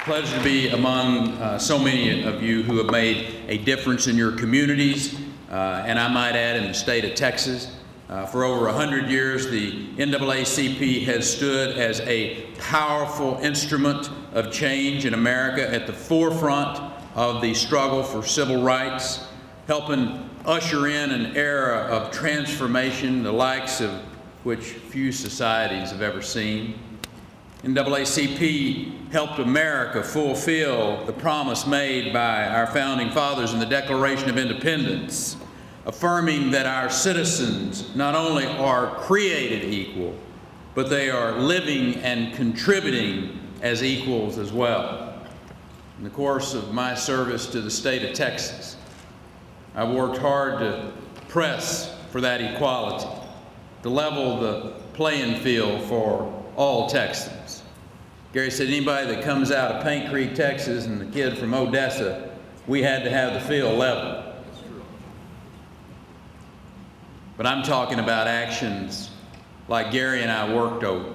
Pleasure to be among so many of you who have made a difference in your communities, and I might add in the state of Texas. For over 100 years, the NAACP has stood as a powerful instrument of change in America at the forefront of the struggle for civil rights, helping usher in an era of transformation, the likes of which few societies have ever seen. NAACP helped America fulfill the promise made by our founding fathers in the Declaration of Independence, affirming that our citizens not only are created equal, but they are living and contributing as equals as well. In the course of my service to the state of Texas, I worked hard to press for that equality, to level the playing field for all Texans. Gary said anybody that comes out of Paint Creek, Texas, and the kid from Odessa, we had to have the field leveled. But I'm talking about actions like Gary and I worked over.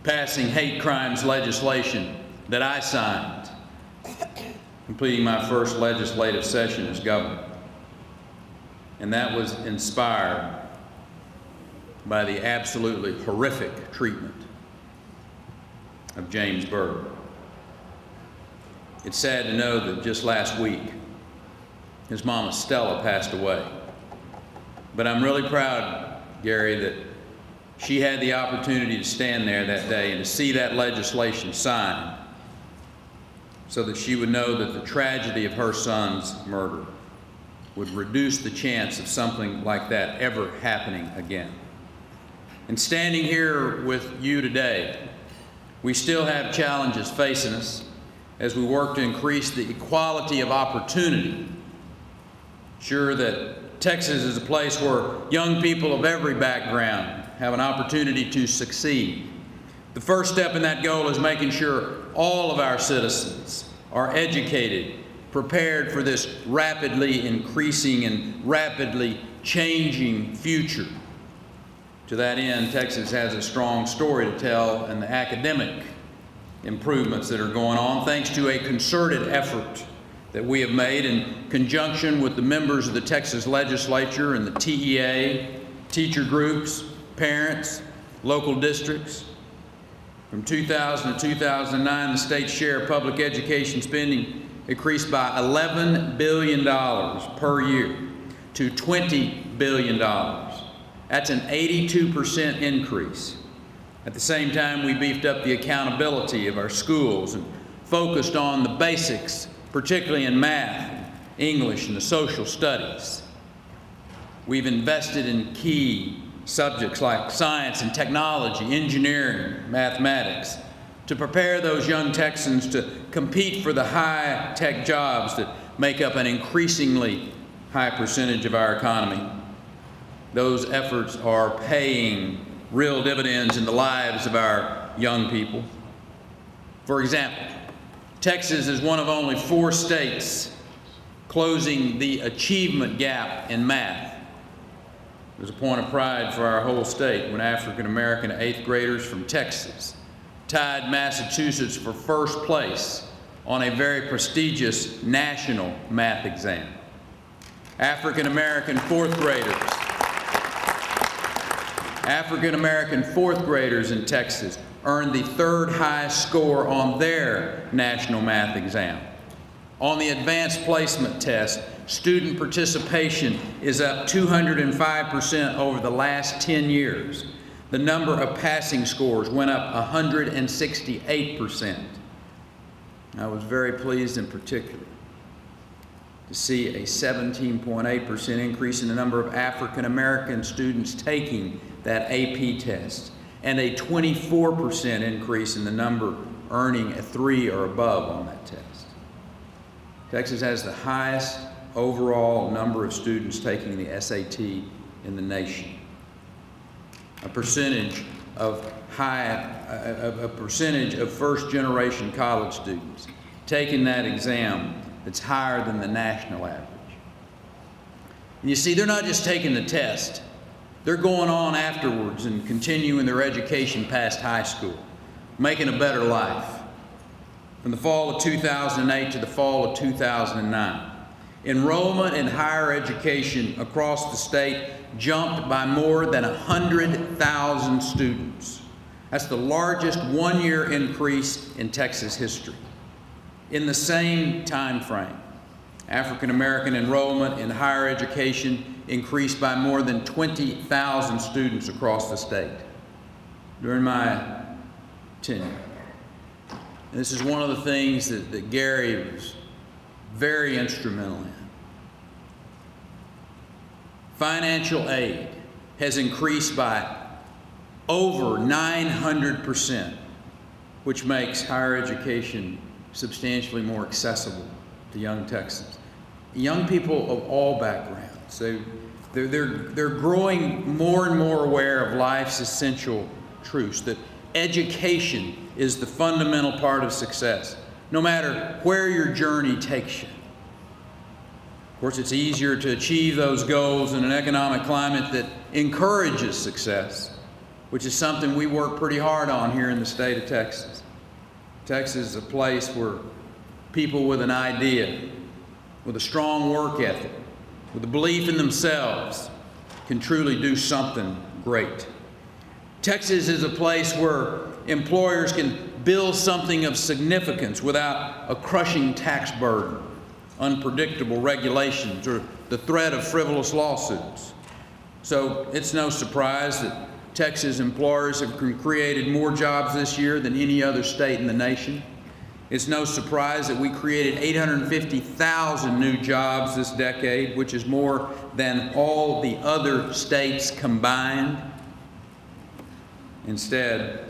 Passing hate crimes legislation that I signed, completing my first legislative session as governor. And that was inspired by the absolutely horrific treatment of James Byrd. It's sad to know that just last week, his mama Stella passed away. But I'm really proud, Gary, that she had the opportunity to stand there that day and to see that legislation signed so that she would know that the tragedy of her son's murder would reduce the chance of something like that ever happening again. And standing here with you today, we still have challenges facing us as we work to increase the equality of opportunity. Sure that Texas is a place where young people of every background have an opportunity to succeed. The first step in that goal is making sure all of our citizens are educated, prepared for this rapidly increasing and rapidly changing future. To that end, Texas has a strong story to tell in the academic improvements that are going on, thanks to a concerted effort that we have made in conjunction with the members of the Texas legislature and the TEA, teacher groups, parents, local districts. From 2000 to 2009, the state's share of public education spending increased by $11 billion per year to $20 billion. That's an 82% increase. At the same time, we beefed up the accountability of our schools and focused on the basics, particularly in math, English, and the social studies. We've invested in key subjects like science and technology, engineering, mathematics, to prepare those young Texans to compete for the high-tech jobs that make up an increasingly high percentage of our economy. Those efforts are paying real dividends in the lives of our young people. For example, Texas is one of only 4 states closing the achievement gap in math. It was a point of pride for our whole state when African-American 8th graders from Texas tied Massachusetts for first place on a very prestigious national math exam. African-American 4th graders in Texas earned the 3rd highest score on their national math exam. On the advanced placement test, student participation is up 205% over the last 10 years. The number of passing scores went up 168%. I was very pleased in particular to see a 17.8% increase in the number of African American students taking that AP test, and a 24% increase in the number earning a 3 or above on that test. Texas has the highest overall number of students taking the SAT in the nation. A percentage of first-generation college students taking that exam that's higher than the national average. And you see, they're not just taking the test. They're going on afterwards and continuing their education past high school, making a better life. from the fall of 2008 to the fall of 2009. Enrollment in higher education across the state jumped by more than 100,000 students. That's the largest one-year increase in Texas history. In the same time frame, African American enrollment in higher education increased by more than 20,000 students across the state during my tenure. And this is one of the things that Gary was very instrumental in. Financial aid has increased by over 900%, which makes higher education substantially more accessible to young Texans. Young people of all backgrounds. So they're growing more and more aware of life's essential truths, that education is the fundamental part of success, no matter where your journey takes you. Of course, it's easier to achieve those goals in an economic climate that encourages success, which is something we work pretty hard on here in the state of Texas. Texas is a place where people with an idea, with a strong work ethic, with a belief in themselves, can truly do something great. Texas is a place where employers can build something of significance without a crushing tax burden, unpredictable regulations, or the threat of frivolous lawsuits. So it's no surprise that Texas employers have created more jobs this year than any other state in the nation. It's no surprise that we created 850,000 new jobs this decade, which is more than all the other states combined. Instead,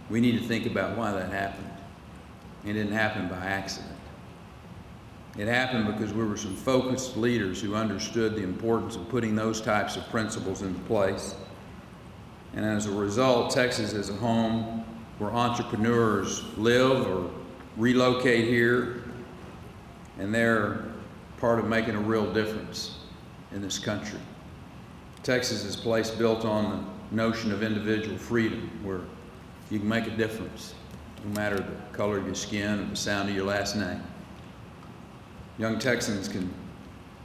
we need to think about why that happened. It didn't happen by accident. It happened because we were some focused leaders who understood the importance of putting those types of principles into place. And as a result, Texas is a home where entrepreneurs live or relocate here, and they're part of making a real difference in this country. Texas is a place built on the notion of individual freedom, where you can make a difference, no matter the color of your skin or the sound of your last name. Young Texans can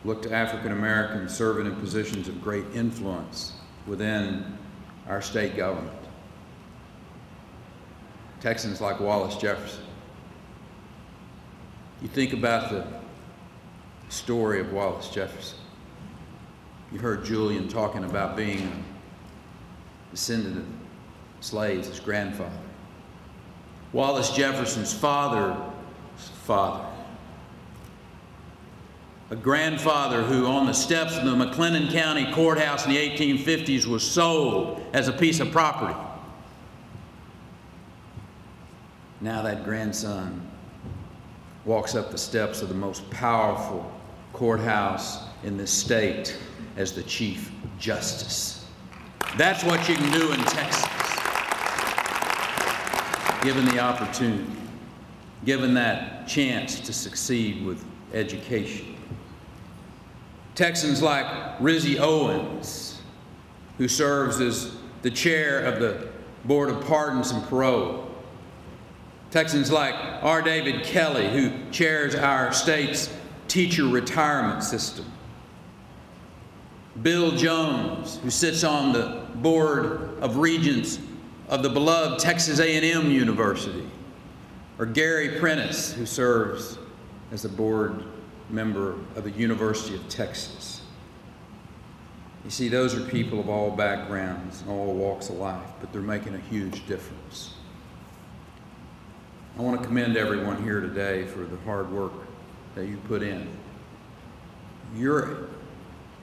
look to African Americans serving in positions of great influence within our state government. Texans like Wallace Jefferson. You think about the story of Wallace Jefferson. You heard Julian talking about being a descendant of slaves, his grandfather. Wallace Jefferson's father's father, a grandfather who on the steps of the McLennan County Courthouse in the 1850s was sold as a piece of property. Now that grandson walks up the steps of the most powerful courthouse in this state as the Chief Justice. That's what you can do in Texas, given the opportunity, given that chance to succeed with education. Texans like Rizzy Owens, who serves as the chair of the Board of Pardons and Parole. Texans like R. David Kelly, who chairs our state's teacher retirement system. Bill Jones, who sits on the Board of Regents of the beloved Texas A&M University. Or Gary Prentice, who serves as a board member of the University of Texas. You see, those are people of all backgrounds and all walks of life, but they're making a huge difference. I want to commend everyone here today for the hard work that you put in. Your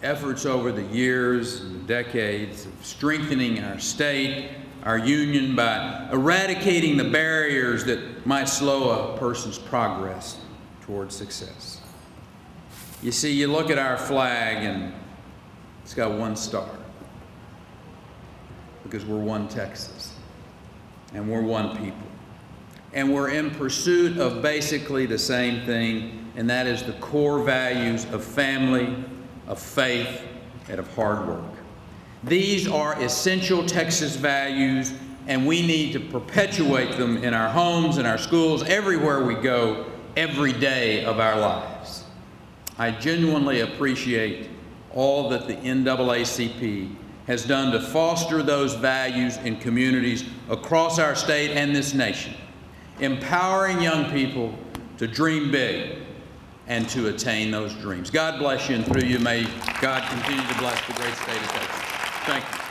efforts over the years and the decades of strengthening our state, our union, by eradicating the barriers that might slow a person's progress towards success. You see, you look at our flag and it's got one star, because we're one Texas and we're one people. And we're in pursuit of basically the same thing, and that is the core values of family, of faith, and of hard work. These are essential Texas values, and we need to perpetuate them in our homes, in our schools, everywhere we go, every day of our lives. I genuinely appreciate all that the NAACP has done to foster those values in communities across our state and this nation, empowering young people to dream big and to attain those dreams. God bless you, and through you may God continue to bless the great state of Texas. Thank you.